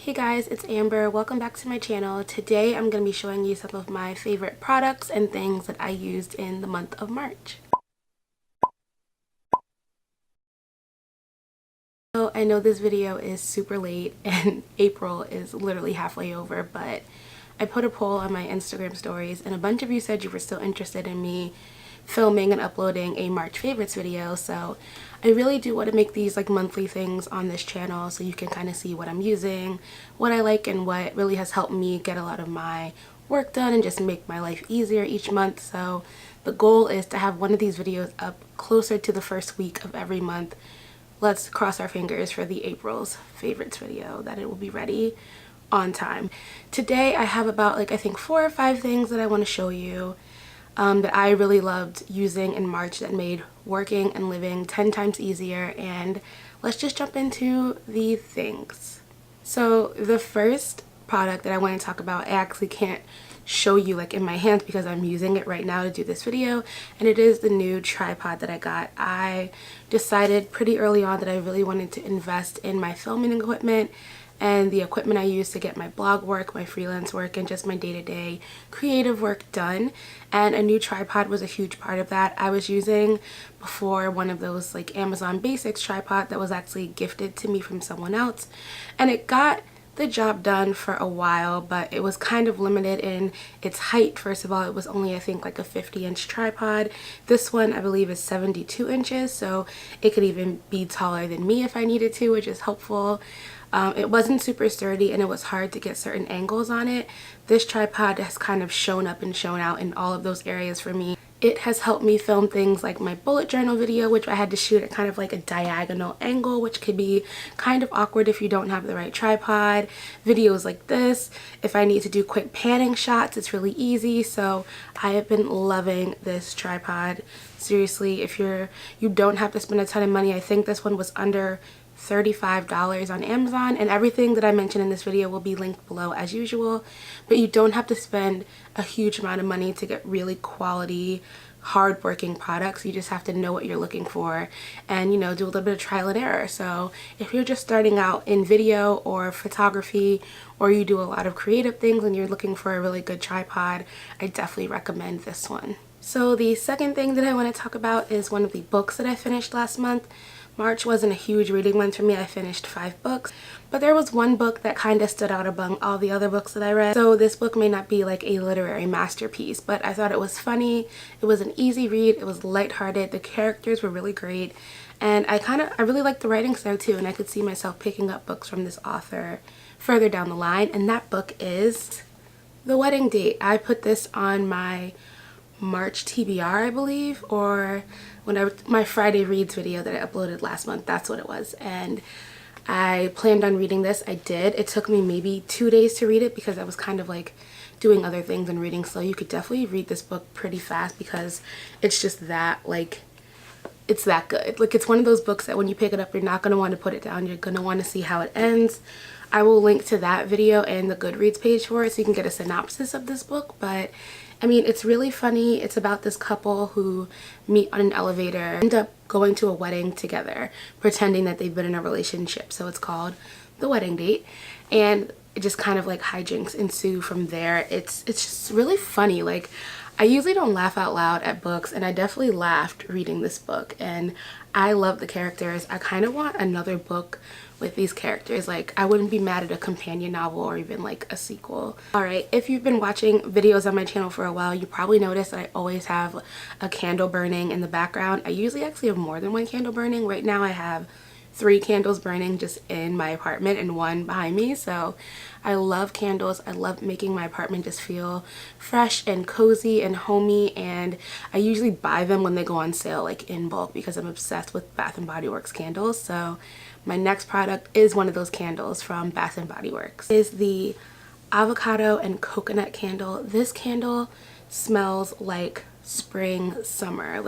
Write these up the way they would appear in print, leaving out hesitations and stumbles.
Hey guys, it's Amber. Welcome back to my channel. Today I'm going to be showing you some of my favorite products and things that I used in the month of March. So I know this video is super late and April is literally halfway over, but I put a poll on my Instagram stories and a bunch of you said you were still interested in me filming and uploading a March favorites video. So I really do want to make these like monthly things on this channel so you can kind of see what I'm using, what I like, and what really has helped me get a lot of my work done and just make my life easier each month. So the goal is to have one of these videos up closer to the first week of every month. Let's cross our fingers for the April's favorites video that it will be ready on time. Today I have about I think 4 or 5 things that I want to show you that I really loved using in March that made working and living 10 times easier. And let's just jump into the things. So the first product that I want to talk about, I actually can't show you in my hands because I'm using it right now to do this video, and it is the new tripod that I got. I decided pretty early on that I really wanted to invest in my filming equipment and the equipment I use to get my blog work, my freelance work, and just my day-to-day creative work done. And a new tripod was a huge part of that. I was using before one of those Amazon Basics tripod that was actually gifted to me from someone else, and it got the job done for a while, but it was kind of limited in its height. First of all, it was only I think a 50-inch tripod. This one I believe is 72 inches, so it could even be taller than me if I needed to, which is helpful. It wasn't super sturdy and it was hard to get certain angles on it. This tripod has kind of shown up and shown out in all of those areas for me. It has helped me film things like my bullet journal video, which I had to shoot at kind of a diagonal angle, which could be kind of awkward if you don't have the right tripod. Videos like this, if I need to do quick panning shots, it's really easy. So I have been loving this tripod. Seriously, if you don't have to spend a ton of money, I think this one was under $35 on Amazon, and everything that I mentioned in this video will be linked below as usual. But you don't have to spend a huge amount of money to get really quality, hard-working products. You just have to know what you're looking for and do a little bit of trial and error. So if you're just starting out in video or photography, or you do a lot of creative things and you're looking for a really good tripod, I definitely recommend this one. So the second thing that I want to talk about is one of the books that I finished last month. March wasn't a huge reading month for me. I finished 5 books, but there was one book that kind of stood out among all the other books that I read. So this book may not be a literary masterpiece, but I thought it was funny. It was an easy read. It was lighthearted. The characters were really great, and I really liked the writing style too, and I could see myself picking up books from this author further down the line, and that book is The Wedding Date. I put this on my March TBR, I believe, or my Friday reads video that I uploaded last month. That's what it was, and I planned on reading this. I did. It took me maybe 2 days to read it because I was kind of doing other things and reading slow. You could definitely read this book pretty fast because it's just that it's that good. It's one of those books that when you pick it up, you're not going to want to put it down. You're going to want to see how it ends. I will link to that video and the Goodreads page for it so you can get a synopsis of this book. But I mean, it's really funny. It's about this couple who meet on an elevator, end up going to a wedding together, pretending that they've been in a relationship. So it's called The Wedding Date, and it just kind of hijinks ensue from there. It's just really funny. I usually don't laugh out loud at books, and I definitely laughed reading this book, and I love the characters. I kind of want another book with these characters. I wouldn't be mad at a companion novel or even a sequel. Alright, if you've been watching videos on my channel for a while, you probably noticed that I always have a candle burning in the background. I usually actually have more than one candle burning. Right now I have 3 candles burning just in my apartment and 1 behind me. So I love candles. I love making my apartment just feel fresh and cozy and homey, and I usually buy them when they go on sale in bulk because I'm obsessed with Bath & Body Works candles. So my next product is one of those candles from Bath & Body Works. It is the avocado and coconut candle. This candle smells like spring, summer.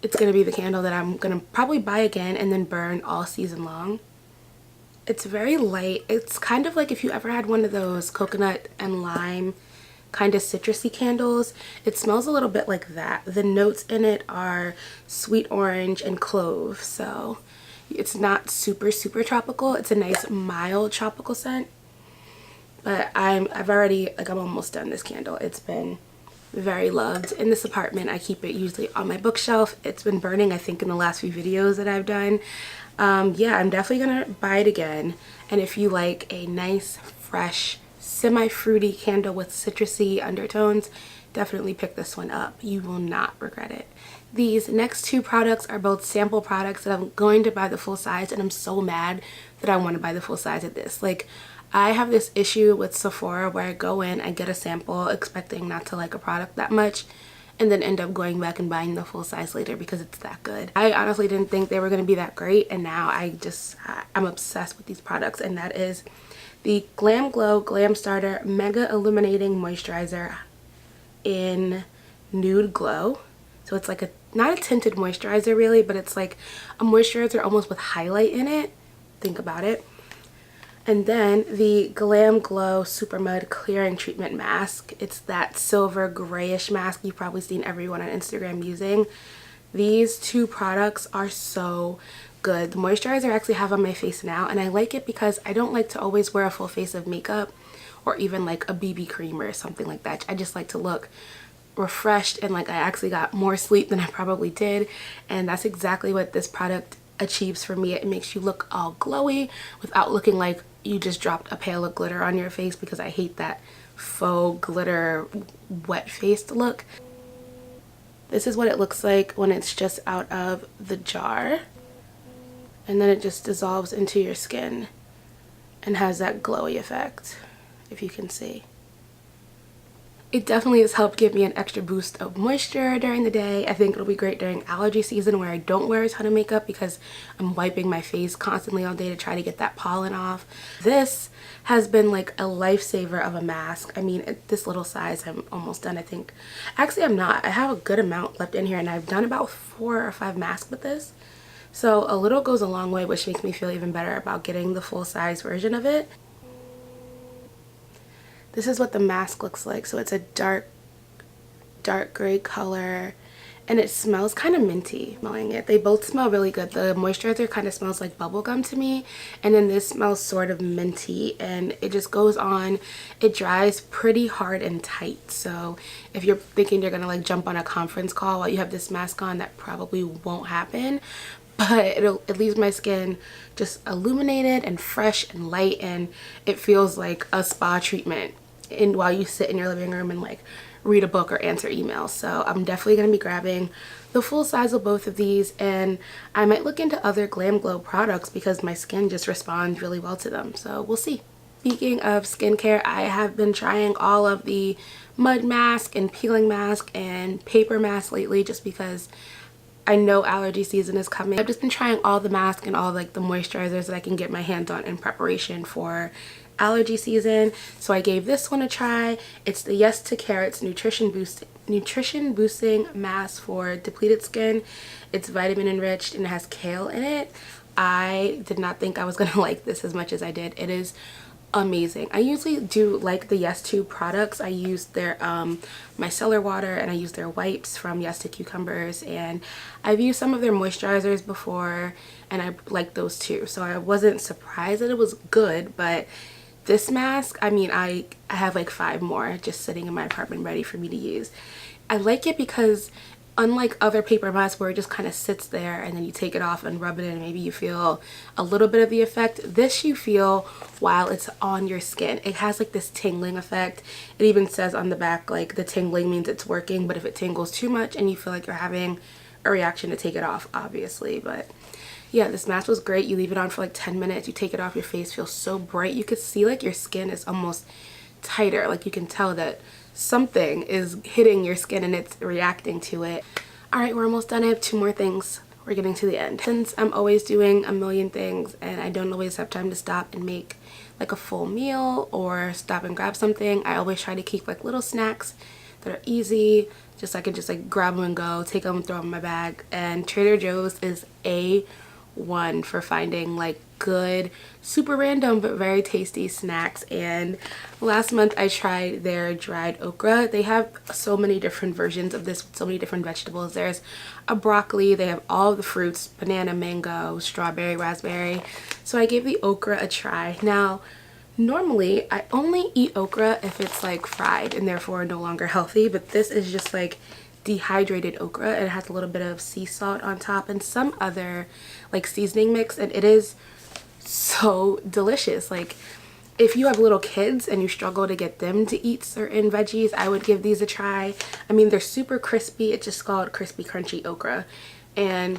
It's gonna be the candle that I'm gonna probably buy again and then burn all season long. It's very light. It's kind of if you ever had one of those coconut and lime kind of citrusy candles. It smells a little bit like that. The notes in it are sweet orange and clove, so It's not super tropical. It's a nice mild tropical scent. But I'm almost done this candle. It's been very loved in this apartment. I keep it usually on my bookshelf. It's been burning, I think, in the last few videos that I've done. Yeah, I'm definitely gonna buy it again. And if you like a nice, fresh, semi-fruity candle with citrusy undertones, definitely pick this one up. You will not regret it. These next two products are both sample products that I'm going to buy the full size, and I'm so mad that I want to buy the full size of this. Like, I have this issue with Sephora where I go in, I get a sample expecting not to like a product that much, and then end up going back and buying the full size later because it's that good. I honestly didn't think they were going to be that great, and now I'm obsessed with these products, and that is the Glam Glow Glam Starter Mega Illuminating Moisturizer in Nude Glow. So it's like not a tinted moisturizer really, but it's like a moisturizer almost with highlight in it. Think about it. And then the Glam Glow Super Mud Clearing Treatment Mask. It's that silver grayish mask you've probably seen everyone on Instagram using. These two products are so good. The moisturizer I actually have on my face now, and I like it because I don't like to always wear a full face of makeup or even like a BB cream or something like that. I just like to look refreshed and like I actually got more sleep than I probably did, and that's exactly what this product achieves for me. It makes you look all glowy without looking like you just dropped a pail of glitter on your face, because I hate that faux glitter wet faced look. This is what it looks like when it's just out of the jar, and then it just dissolves into your skin and has that glowy effect, if you can see. It definitely has helped give me an extra boost of moisture during the day. I think it'll be great during allergy season where I don't wear a ton of makeup because I'm wiping my face constantly all day to try to get that pollen off. This has been like a lifesaver of a mask. I mean, at this little size, I'm almost done, I think. Actually, I'm not. I have a good amount left in here, and I've done about 4 or 5 masks with this. So a little goes a long way, which makes me feel even better about getting the full size version of it. This is what the mask looks like. So it's a dark gray color, and it smells kind of minty. Smelling it, they both smell really good. The moisturizer kind of smells like bubblegum to me, and then this smells sort of minty, and it just goes on. It dries pretty hard and tight, so if you're thinking you're gonna like jump on a conference call while you have this mask on, that probably won't happen. But it leaves my skin just illuminated and fresh and light, and it feels like a spa treatment while you sit in your living room and like read a book or answer emails. So I'm definitely going to be grabbing the full size of both of these, and I might look into other Glam Glow products because my skin just responds really well to them, so we'll see. Speaking of skincare, I have been trying all of the mud mask and peeling mask and paper mask lately just because I know allergy season is coming. I've just been trying all the masks and all like the moisturizers that I can get my hands on in preparation for allergy season. So I gave this one a try. It's the Yes to Carrots nutrition boosting mask for depleted skin. It's vitamin enriched and it has kale in it. I did not think I was gonna like this as much as I did. It is amazing. I usually do like the Yes To products. I use their micellar water, and I use their wipes from Yes To Cucumbers, and I've used some of their moisturizers before, and I like those too, so I wasn't surprised that it was good. But this mask, I mean, I have like 5 more just sitting in my apartment ready for me to use. I like it because unlike other paper masks where it just kind of sits there and then you take it off and rub it in and maybe you feel a little bit of the effect, this you feel while it's on your skin. It has like this tingling effect. It even says on the back like the tingling means it's working, but if it tingles too much and you feel like you're having a reaction, to take it off, obviously. But yeah, this mask was great. You leave it on for like 10 minutes, you take it off, your face feels so bright. You could see like your skin is almost tighter, like you can tell that something is hitting your skin and it's reacting to it. All right, we're almost done. I have 2 more things. We're getting to the end. Since I'm always doing a million things and I don't always have time to stop and make like a full meal or stop and grab something, I always try to keep like little snacks that are easy, just so I can just like grab them and go, take them, throw them in my bag. And Trader Joe's is one for finding like good, super random but very tasty snacks. And last month I tried their dried okra. They have so many different versions of this with so many different vegetables. There's a broccoli, they have all the fruits, banana, mango, strawberry, raspberry. So I gave the okra a try. Now normally I only eat okra if it's like fried and therefore no longer healthy, but this is just like dehydrated okra. It has a little bit of sea salt on top and some other like seasoning mix, and it is so delicious. Like if you have little kids and you struggle to get them to eat certain veggies, I would give these a try. I mean, they're super crispy. It's just called crispy crunchy okra, and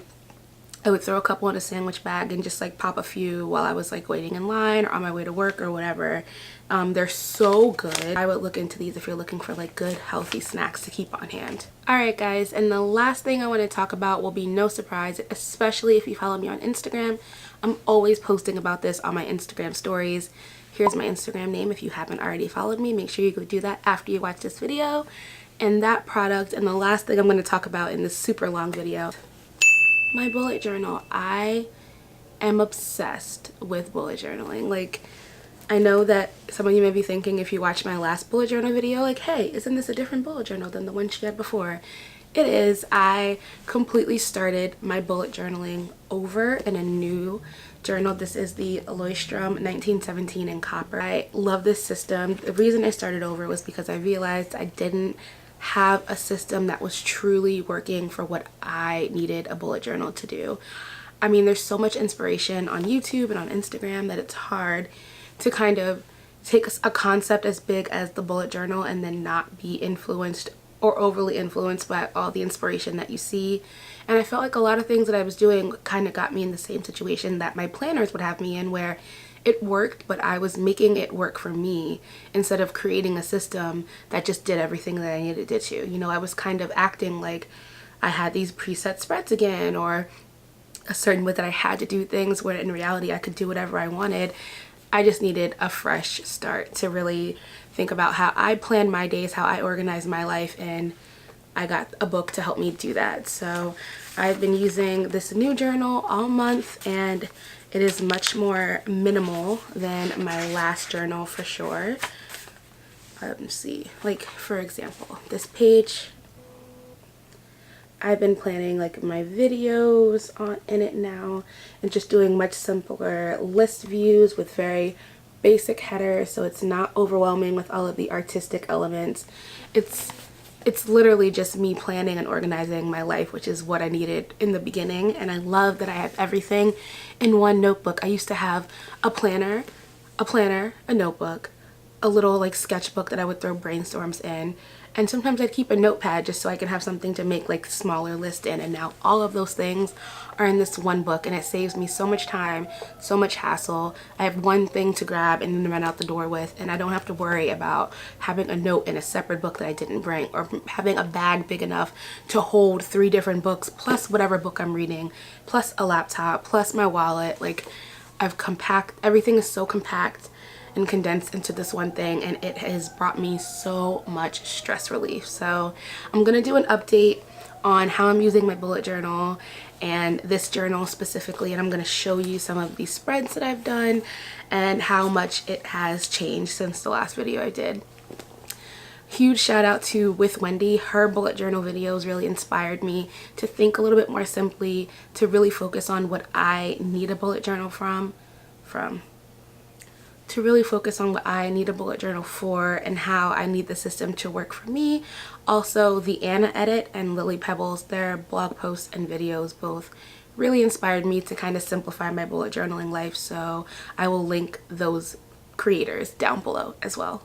I would throw a couple in a sandwich bag and just like pop a few while I was like waiting in line or on my way to work or whatever. They're so good. I would look into these if you're looking for like good healthy snacks to keep on hand. Alright guys, and the last thing I want to talk about will be no surprise, especially if you follow me on Instagram. I'm always posting about this on my Instagram stories. Here's my Instagram name if you haven't already followed me. Make sure you go do that after you watch this video. And that product, and the last thing I'm going to talk about in this super long video, my bullet journal. I am obsessed with bullet journaling. Like, I know that some of you may be thinking if you watch my last bullet journal video, like, hey, isn't this a different bullet journal than the one she had before? It is. I completely started my bullet journaling over in a new journal. This is the Leuchtturm 1917 in copper. I love this system. The reason I started over was because I realized I didn't have a system that was truly working for what I needed a bullet journal to do. I mean, there's so much inspiration on YouTube and on Instagram that it's hard to kind of take a concept as big as the bullet journal and then not be influenced or overly influenced by all the inspiration that you see. And I felt like a lot of things that I was doing kind of got me in the same situation that my planners would have me in, where it worked, but I was making it work for me instead of creating a system that just did everything that I needed it to. You know, I was kind of acting like I had these preset spreads again, or a certain way that I had to do things, where in reality I could do whatever I wanted. I just needed a fresh start to really think about how I plan my days, how I organize my life, and I got a book to help me do that. So I've been using this new journal all month, and it is much more minimal than my last journal for sure. Let's see, like for example, this page, I've been planning like my videos in it now, and just doing much simpler list views with very basic headers, so it's not overwhelming with all of the artistic elements. It's literally just me planning and organizing my life, which is what I needed in the beginning. And I love that I have everything in one notebook. I used to have a planner, a notebook, a little like sketchbook that I would throw brainstorms in, and sometimes I'd keep a notepad just so I could have something to make like smaller list in. And now all of those things are in this one book, and it saves me so much time, so much hassle. I have one thing to grab and then run out the door with, and I don't have to worry about having a note in a separate book that I didn't bring, or having a bag big enough to hold 3 different books plus whatever book I'm reading, plus a laptop, plus my wallet. Like, everything is so compact and condensed into this one thing, and it has brought me so much stress relief. So I'm gonna do an update on how I'm using my bullet journal and this journal specifically, and I'm gonna show you some of these spreads that I've done and how much it has changed since the last video I did. Huge shout out to With Wendy. Her bullet journal videos really inspired me to think a little bit more simply, to really focus on what I need a bullet journal to really focus on what I need a bullet journal for and how I need the system to work for me. Also, the Anna Edit and Lily Pebbles, their blog posts and videos both really inspired me to kind of simplify my bullet journaling life, so I will link those creators down below as well.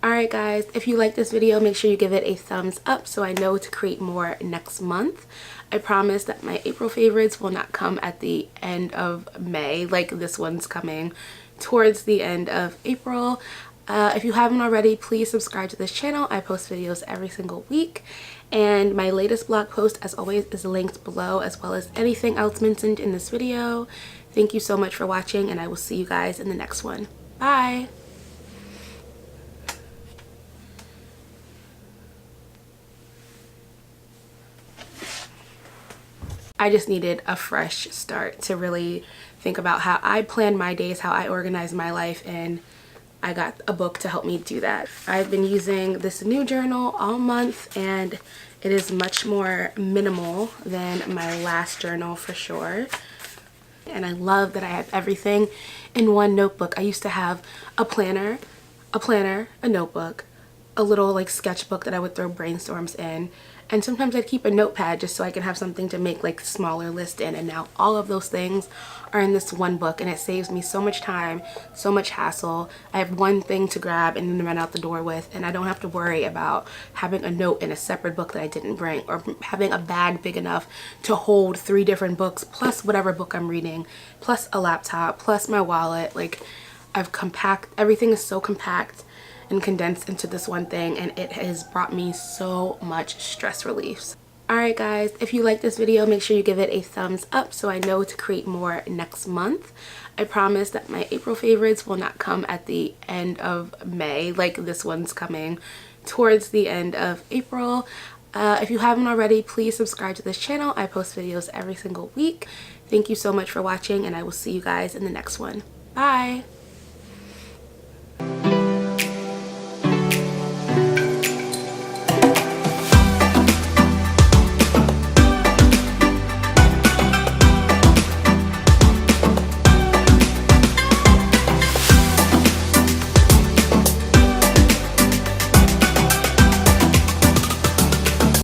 Alright guys, if you like this video, make sure you give it a thumbs up so I know to create more next month. I promise that my April favorites will not come at the end of May, like this one's coming towards the end of April. If you haven't already, please subscribe to this channel. I post videos every single week, and my latest blog post, as always, is linked below, as well as anything else mentioned in this video. Thank you so much for watching, and I will see you guys in the next one. Bye! I just needed a fresh start to really think about how I plan my days, how I organize my life, and I got a book to help me do that. I've been using this new journal all month, and it is much more minimal than my last journal for sure. And I love that I have everything in one notebook. I used to have a planner, a notebook, a little like sketchbook that I would throw brainstorms in, and sometimes I'd keep a notepad just so I could have something to make like smaller list in. And now all of those things are in this one book, and it saves me so much time, so much hassle. I have one thing to grab and then run out the door with, and I don't have to worry about having a note in a separate book that I didn't bring, or having a bag big enough to hold 3 different books plus whatever book I'm reading, plus a laptop, plus my wallet. Like, everything is so compact and condensed into this one thing, and it has brought me so much stress relief. Alright guys, if you like this video, make sure you give it a thumbs up so I know to create more next month. I promise that my April favorites will not come at the end of May, like this one's coming towards the end of April. If you haven't already, please subscribe to this channel. I post videos every single week. Thank you so much for watching, and I will see you guys in the next one. Bye!